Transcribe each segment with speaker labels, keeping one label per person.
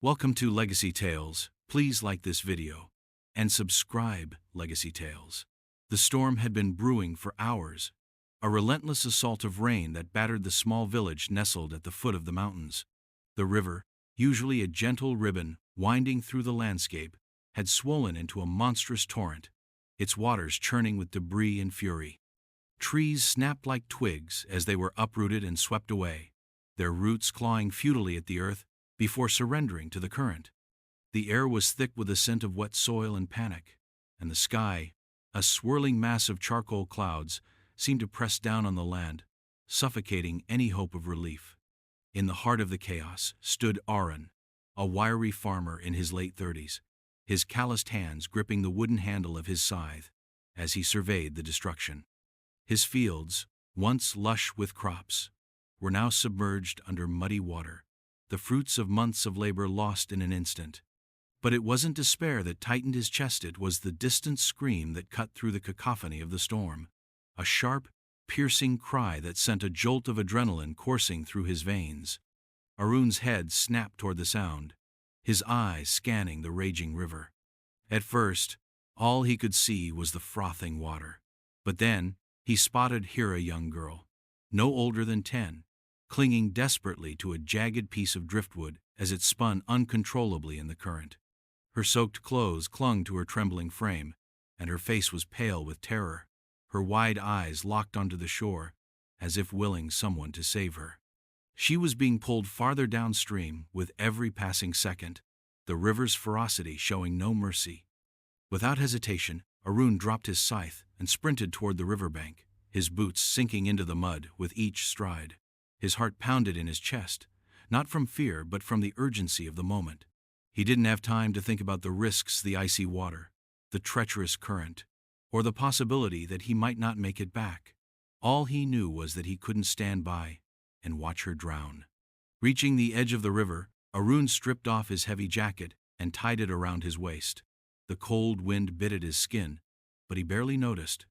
Speaker 1: Welcome to Legacy Tales. Please like this video and subscribe, Legacy Tales. The storm had been brewing for hours, a relentless assault of rain that battered the small village nestled at the foot of the mountains. The river, usually a gentle ribbon winding through the landscape, had swollen into a monstrous torrent, its waters churning with debris and fury. Trees snapped like twigs as they were uprooted and swept away, their roots clawing futilely at the earth before surrendering to the current. The air was thick with the scent of wet soil and panic, and the sky, a swirling mass of charcoal clouds, seemed to press down on the land, suffocating any hope of relief. In the heart of the chaos stood Aaron, a wiry farmer in his late 30s, his calloused hands gripping the wooden handle of his scythe as he surveyed the destruction. His fields, once lush with crops, were now submerged under muddy water, the fruits of months of labor lost in an instant. But it wasn't despair that tightened his chest, it was the distant scream that cut through the cacophony of the storm, a sharp, piercing cry that sent a jolt of adrenaline coursing through his veins. Arun's head snapped toward the sound, his eyes scanning the raging river. At first, all he could see was the frothing water. But then, he spotted here a young girl, no older than 10, clinging desperately to a jagged piece of driftwood as it spun uncontrollably in the current. Her soaked clothes clung to her trembling frame, and her face was pale with terror, her wide eyes locked onto the shore, as if willing someone to save her. She was being pulled farther downstream with every passing second, the river's ferocity showing no mercy. Without hesitation, Arun dropped his scythe and sprinted toward the riverbank, his boots sinking into the mud with each stride. His heart pounded in his chest, not from fear but from the urgency of the moment. He didn't have time to think about the risks, the icy water, the treacherous current, or the possibility that he might not make it back. All he knew was that he couldn't stand by and watch her drown. Reaching the edge of the river, Arun stripped off his heavy jacket and tied it around his waist. The cold wind bit at his skin, but he barely noticed.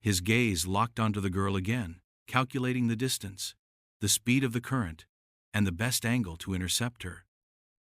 Speaker 1: His gaze locked onto the girl again, calculating the distance, the speed of the current, and the best angle to intercept her.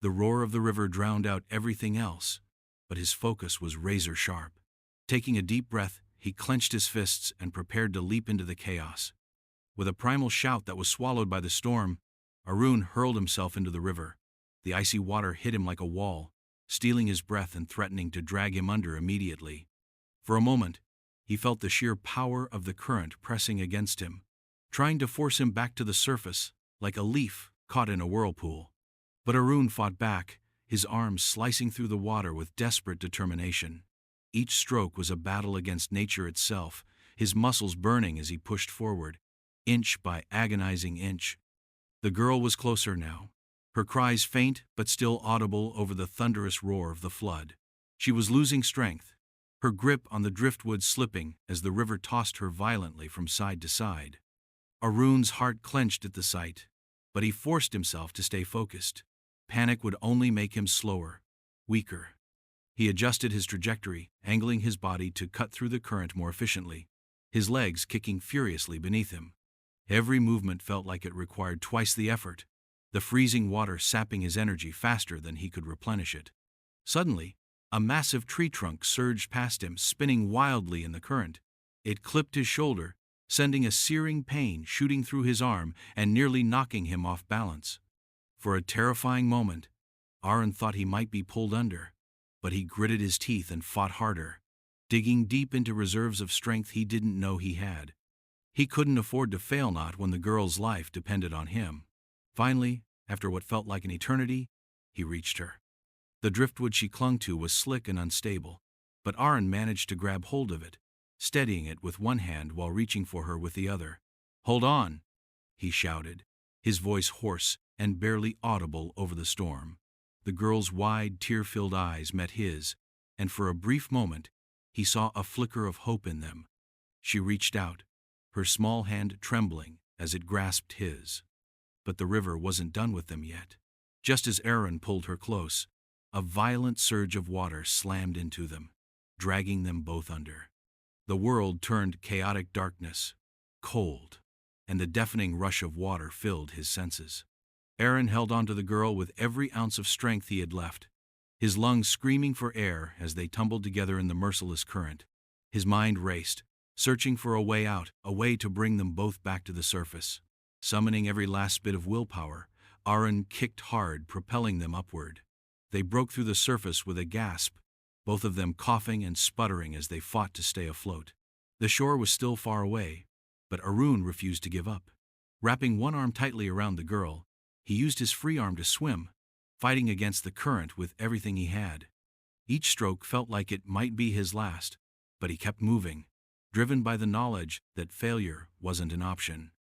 Speaker 1: The roar of the river drowned out everything else, but his focus was razor sharp. Taking a deep breath, he clenched his fists and prepared to leap into the chaos. With a primal shout that was swallowed by the storm, Arun hurled himself into the river. The icy water hit him like a wall, stealing his breath and threatening to drag him under immediately. For a moment, he felt the sheer power of the current pressing against him, trying to force him back to the surface, like a leaf caught in a whirlpool. But Arun fought back, his arms slicing through the water with desperate determination. Each stroke was a battle against nature itself, his muscles burning as he pushed forward, inch by agonizing inch. The girl was closer now, her cries faint but still audible over the thunderous roar of the flood. She was losing strength, her grip on the driftwood slipping as the river tossed her violently from side to side. Arun's heart clenched at the sight, but he forced himself to stay focused. Panic would only make him slower, weaker. He adjusted his trajectory, angling his body to cut through the current more efficiently, his legs kicking furiously beneath him. Every movement felt like it required twice the effort, the freezing water sapping his energy faster than he could replenish it. Suddenly, a massive tree trunk surged past him, spinning wildly in the current. It clipped his shoulder, sending a searing pain shooting through his arm and nearly knocking him off balance. For a terrifying moment, Aaron thought he might be pulled under, but he gritted his teeth and fought harder, digging deep into reserves of strength he didn't know he had. He couldn't afford to fail, not when the girl's life depended on him. Finally, after what felt like an eternity, he reached her. The driftwood she clung to was slick and unstable, but Aaron managed to grab hold of it, steadying it with one hand while reaching for her with the other. "Hold on," he shouted, his voice hoarse and barely audible over the storm. The girl's wide, tear-filled eyes met his, and for a brief moment, he saw a flicker of hope in them. She reached out, her small hand trembling as it grasped his. But the river wasn't done with them yet. Just as Aaron pulled her close, a violent surge of water slammed into them, dragging them both under. The world turned chaotic darkness, cold, and the deafening rush of water filled his senses. Aaron held onto the girl with every ounce of strength he had left, his lungs screaming for air as they tumbled together in the merciless current. His mind raced, searching for a way out, a way to bring them both back to the surface. Summoning every last bit of willpower, Aaron kicked hard, propelling them upward. They broke through the surface with a gasp, both of them coughing and sputtering as they fought to stay afloat. The shore was still far away, but Aaron refused to give up. Wrapping one arm tightly around the girl, he used his free arm to swim, fighting against the current with everything he had. Each stroke felt like it might be his last, but he kept moving, driven by the knowledge that failure wasn't an option.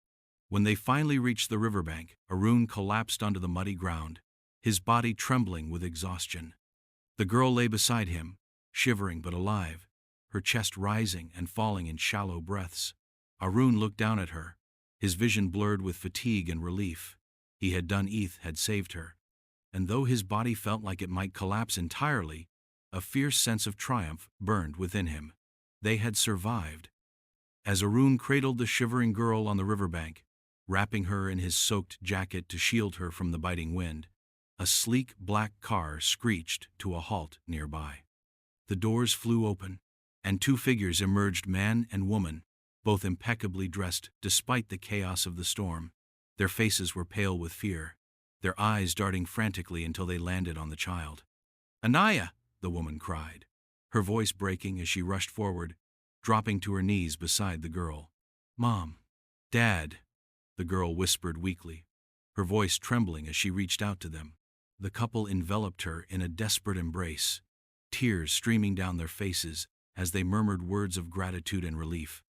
Speaker 1: When they finally reached the riverbank, Aaron collapsed onto the muddy ground, his body trembling with exhaustion. The girl lay beside him, shivering but alive, her chest rising and falling in shallow breaths. Aaron looked down at her, his vision blurred with fatigue and relief. He had done it, had saved her. And though his body felt like it might collapse entirely, a fierce sense of triumph burned within him. They had survived. As Aaron cradled the shivering girl on the riverbank, wrapping her in his soaked jacket to shield her from the biting wind, a sleek black car screeched to a halt nearby. The doors flew open, and two figures emerged, man and woman, both impeccably dressed despite the chaos of the storm. Their faces were pale with fear, their eyes darting frantically until they landed on the child. "Anaya!" the woman cried, her voice breaking as she rushed forward, dropping to her knees beside the girl. "Mom! Dad!" the girl whispered weakly, her voice trembling as she reached out to them. The couple enveloped her in a desperate embrace, tears streaming down their faces as they murmured words of gratitude and relief.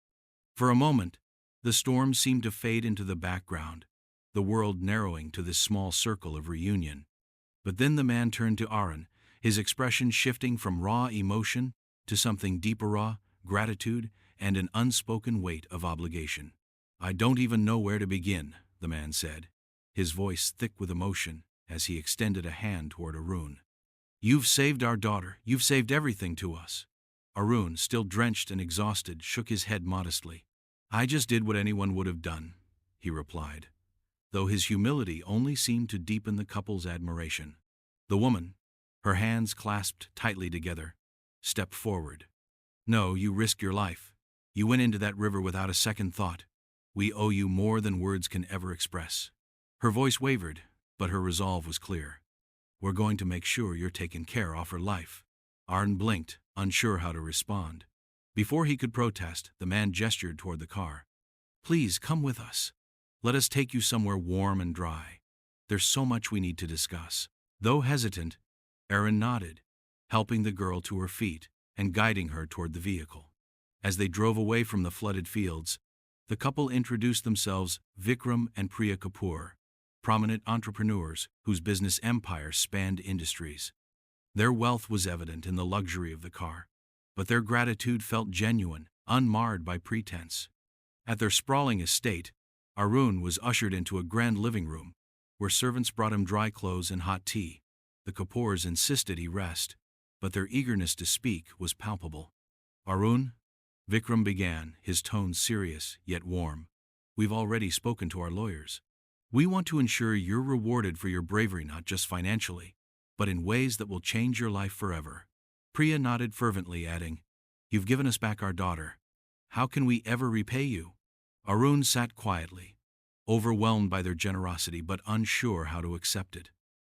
Speaker 1: For a moment, the storm seemed to fade into the background, the world narrowing to this small circle of reunion. But then the man turned to Aaron, his expression shifting from raw emotion to something deeper, raw gratitude and an unspoken weight of obligation. "I don't even know where to begin," the man said, his voice thick with emotion as he extended a hand toward Aaron. "You've saved our daughter. You've saved everything to us." Aaron, still drenched and exhausted, shook his head modestly. "I just did what anyone would have done," he replied, though his humility only seemed to deepen the couple's admiration. The woman, her hands clasped tightly together, stepped forward. "No, you risked your life. You went into that river without a second thought. We owe you more than words can ever express." Her voice wavered, but her resolve was clear. "We're going to make sure you're taken care of for life." Aaron blinked, unsure how to respond. Before he could protest, the man gestured toward the car. "Please come with us. Let us take you somewhere warm and dry. There's so much we need to discuss." Though hesitant, Aaron nodded, helping the girl to her feet and guiding her toward the vehicle. As they drove away from the flooded fields, the couple introduced themselves, Vikram and Priya Kapoor, prominent entrepreneurs whose business empires spanned industries. Their wealth was evident in the luxury of the car, but their gratitude felt genuine, unmarred by pretense. At their sprawling estate, Aaron was ushered into a grand living room, where servants brought him dry clothes and hot tea. The Kapoors insisted he rest, but their eagerness to speak was palpable. "Aaron," Vikram began, his tone serious yet warm, "we've already spoken to our lawyers. We want to ensure you're rewarded for your bravery, not just financially, but in ways that will change your life forever." Priya nodded fervently, adding, "You've given us back our daughter. How can we ever repay you?" Aaron sat quietly, overwhelmed by their generosity but unsure how to accept it.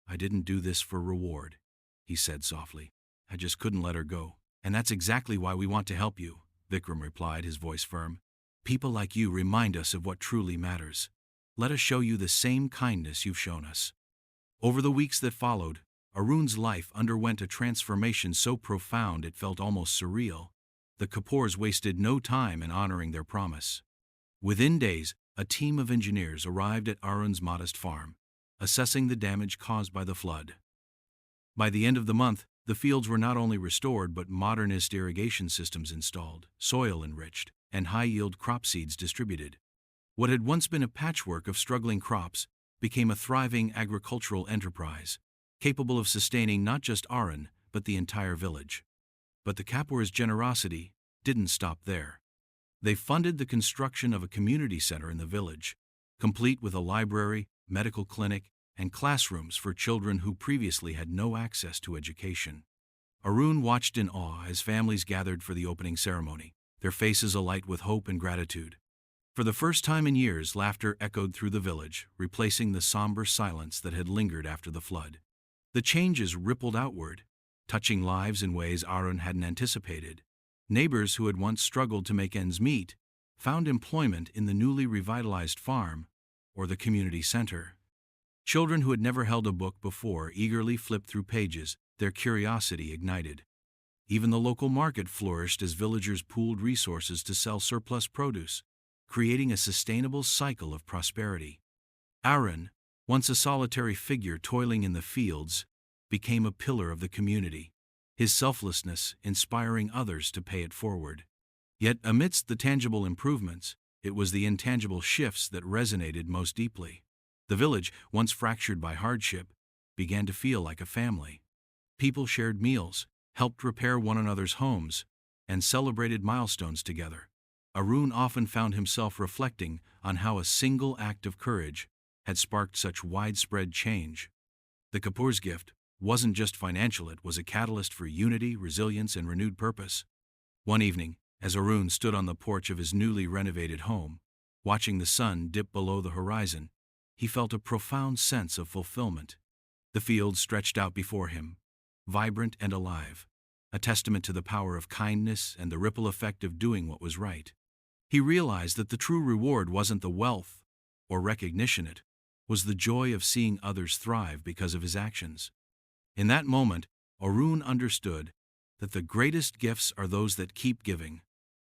Speaker 1: "I didn't do this for reward," he said softly. "I just couldn't let her go. And that's exactly why we want to help you," Vikram replied, his voice firm. "People like you remind us of what truly matters. Let us show you the same kindness you've shown us." Over the weeks that followed, Arun's life underwent a transformation so profound it felt almost surreal. The Kapoors wasted no time in honoring their promise. Within days, a team of engineers arrived at Arun's modest farm, assessing the damage caused by the flood. By the end of the month, the fields were not only restored but modernist irrigation systems installed, soil enriched, and high-yield crop seeds distributed. What had once been a patchwork of struggling crops became a thriving agricultural enterprise, capable of sustaining not just Arun, but the entire village. But the Kapoors' generosity didn't stop there. They funded the construction of a community center in the village, complete with a library, medical clinic, and classrooms for children who previously had no access to education. Arun watched in awe as families gathered for the opening ceremony, their faces alight with hope and gratitude. For the first time in years, laughter echoed through the village, replacing the somber silence that had lingered after the flood. The changes rippled outward, touching lives in ways Arun hadn't anticipated. Neighbors who had once struggled to make ends meet found employment in the newly revitalized farm or the community center. Children who had never held a book before eagerly flipped through pages, their curiosity ignited. Even the local market flourished as villagers pooled resources to sell surplus produce, creating a sustainable cycle of prosperity. Arun, once a solitary figure toiling in the fields, became a pillar of the community, his selflessness inspiring others to pay it forward. Yet amidst the tangible improvements, it was the intangible shifts that resonated most deeply. The village, once fractured by hardship, began to feel like a family. People shared meals, helped repair one another's homes, and celebrated milestones together. Arun often found himself reflecting on how a single act of courage had sparked such widespread change. The Kapoor's gift wasn't just financial, it was a catalyst for unity, resilience, and renewed purpose. One evening, as Arun stood on the porch of his newly renovated home, watching the sun dip below the horizon, he felt a profound sense of fulfillment. The fields stretched out before him, vibrant and alive, a testament to the power of kindness and the ripple effect of doing what was right. He realized that the true reward wasn't the wealth or recognition, it was the joy of seeing others thrive because of his actions. In that moment, Arun understood that the greatest gifts are those that keep giving,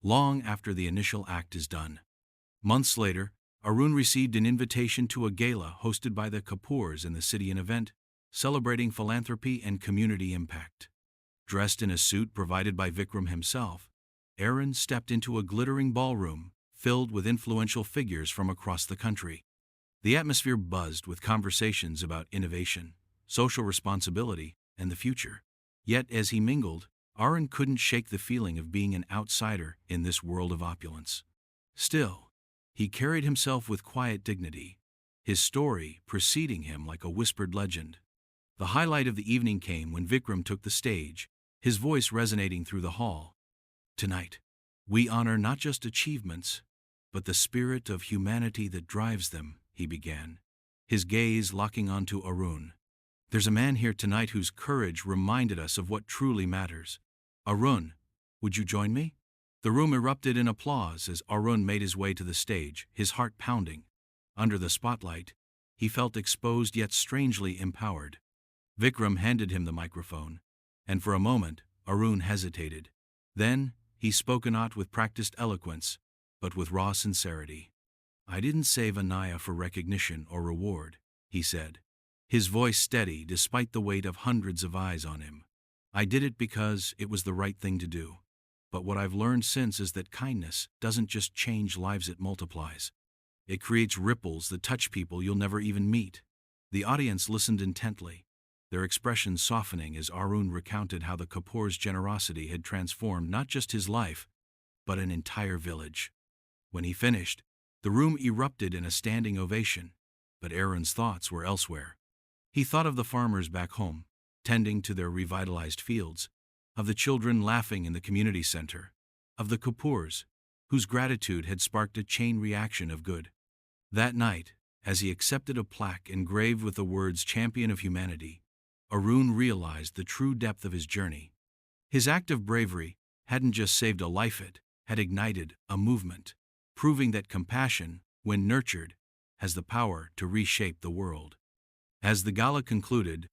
Speaker 1: long after the initial act is done. Months later, Arun received an invitation to a gala hosted by the Kapoors in the city, an event celebrating philanthropy and community impact. Dressed in a suit provided by Vikram himself, Arun stepped into a glittering ballroom filled with influential figures from across the country. The atmosphere buzzed with conversations about innovation, social responsibility, and the future. Yet as he mingled, Arun couldn't shake the feeling of being an outsider in this world of opulence. Still, he carried himself with quiet dignity, his story preceding him like a whispered legend. The highlight of the evening came when Vikram took the stage, his voice resonating through the hall. "Tonight, we honor not just achievements, but the spirit of humanity that drives them," he began, his gaze locking onto Arun. "There's a man here tonight whose courage reminded us of what truly matters. Arun, would you join me?" The room erupted in applause as Arun made his way to the stage, his heart pounding. Under the spotlight, he felt exposed yet strangely empowered. Vikram handed him the microphone, and for a moment, Arun hesitated. Then, he spoke not with practiced eloquence, but with raw sincerity. "I didn't save Anaya for recognition or reward," he said, his voice steady despite the weight of hundreds of eyes on him. "I did it because it was the right thing to do. But what I've learned since is that kindness doesn't just change lives, it multiplies. It creates ripples that touch people you'll never even meet." The audience listened intently, their expressions softening as Arun recounted how the Kapoor's generosity had transformed not just his life, but an entire village. When he finished, the room erupted in a standing ovation, but Arun's thoughts were elsewhere. He thought of the farmers back home, tending to their revitalized fields, of the children laughing in the community center, of the Kapoors, whose gratitude had sparked a chain reaction of good. That night, as he accepted a plaque engraved with the words "Champion of Humanity," Arun realized the true depth of his journey. His act of bravery hadn't just saved a life, it had ignited a movement, proving that compassion, when nurtured, has the power to reshape the world. As the gala concluded,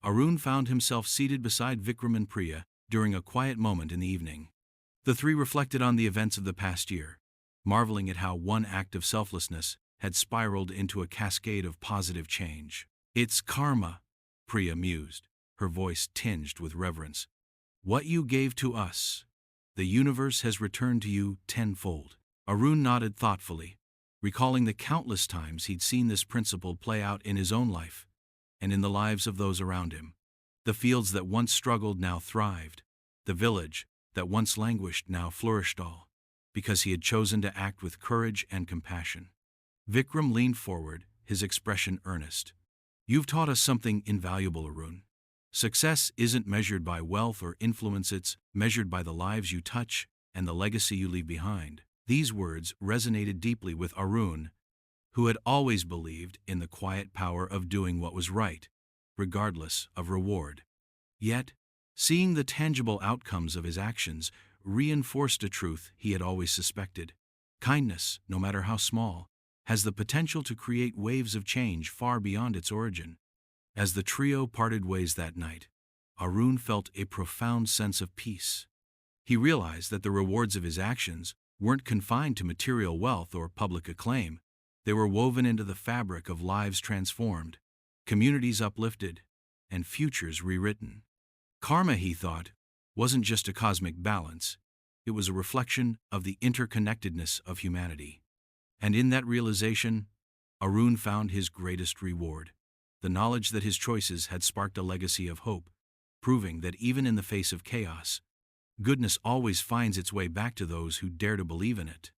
Speaker 1: Arun found himself seated beside Vikram and Priya during a quiet moment in the evening. The three reflected on the events of the past year, marveling at how one act of selflessness had spiraled into a cascade of positive change. "It's karma," Priya mused, her voice tinged with reverence. "What you gave to us, the universe has returned to you tenfold." Arun nodded thoughtfully, recalling the countless times he'd seen this principle play out in his own life and in the lives of those around him. The fields that once struggled now thrived. The village that once languished now flourished, all because he had chosen to act with courage and compassion. Vikram leaned forward, his expression earnest. You've taught us something invaluable, Arun. Success isn't measured by wealth or influence, it's measured by the lives you touch and the legacy you leave behind. These words resonated deeply with Arun, who had always believed in the quiet power of doing what was right, regardless of reward. Yet, seeing the tangible outcomes of his actions reinforced a truth he had always suspected. Kindness, no matter how small, has the potential to create waves of change far beyond its origin. As the trio parted ways that night, Arun felt a profound sense of peace. He realized that the rewards of his actions weren't confined to material wealth or public acclaim. They were woven into the fabric of lives transformed, communities uplifted, and futures rewritten. Karma, he thought, wasn't just a cosmic balance, it was a reflection of the interconnectedness of humanity. And in that realization, Arun found his greatest reward, the knowledge that his choices had sparked a legacy of hope, proving that even in the face of chaos, goodness always finds its way back to those who dare to believe in it.